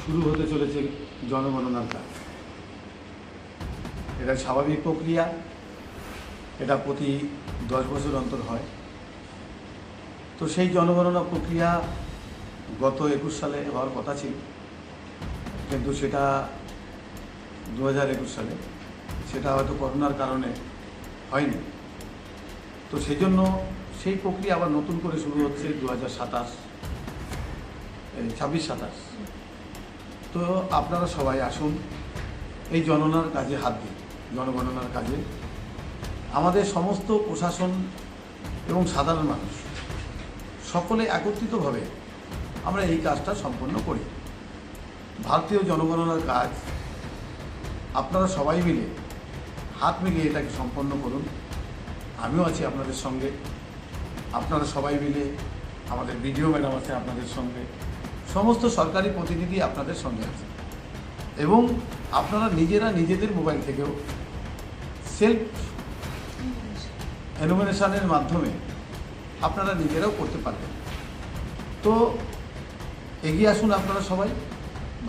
শুরু হতে চলেছে জনগণনার কাজ। এটা স্বাভাবিক প্রক্রিয়া, এটা প্রতি 10 বছর অন্তর হয়। তো সেই জনগণনা প্রক্রিয়া গত 21 সালে হওয়ার কথা ছিল, কিন্তু সেটা 2021 সালে, সেটা হয়তো করোনার কারণে হয়নি। তো সেই জন্য সেই প্রক্রিয়া আবার নতুন করে শুরু হচ্ছে 26-27। তো আপনারা সবাই আসুন, এই জনগণনার কাজে হাত দিন। জনগণনার কাজে আমাদের সমস্ত প্রশাসন এবং সাধারণ মানুষ সকলে একত্রিতভাবে আমরা এই কাজটা সম্পন্ন করি। ভারতীয় জনগণনার কাজ আপনারা সবাই মিলে হাত মিলিয়ে এটাকে সম্পন্ন করুন। আমিও আছি আপনাদের সঙ্গে। আপনারা সবাই মিলে, আমাদের বিডিও ম্যাডাম আছে আপনাদের সঙ্গে, সমস্ত সরকারি প্রতিনিধি আপনাদের সঙ্গে আছে, এবং আপনারা নিজেরা নিজেদের মোবাইল থেকেও সেলফ এনুমারেশনের মাধ্যমে আপনারা নিজেরাও করতে পারবেন। তো এগিয়ে আসুন আপনারা সবাই,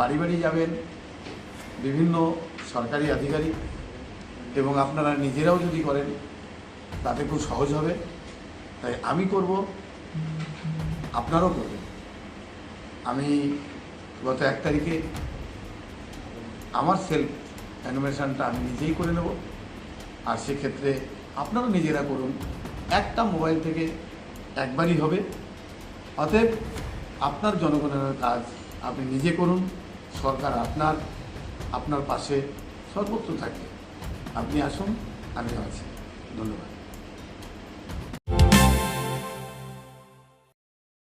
বাড়ি বাড়ি যাবেন বিভিন্ন সরকারি আধিকারিক, এবং আপনারা নিজেরাও যদি করেন তাতে খুব সহজ হবে। তাই আমি করব, আপনারাও করবেন। আমি গত 1 তারিখে আমার সেলফ অ্যানিমেশনটা আমি নিজেই করে নেব, আর সেক্ষেত্রে আপনারা নিজেরা করুন। একটা মোবাইল থেকে একবারই হবে। অতএব আপনার জনগণনার কাজ আপনি নিজে করুন, সরকার আপনার পাশে সর্বত্র থাকে। আপনি আসুন, আমি আছি। ধন্যবাদ।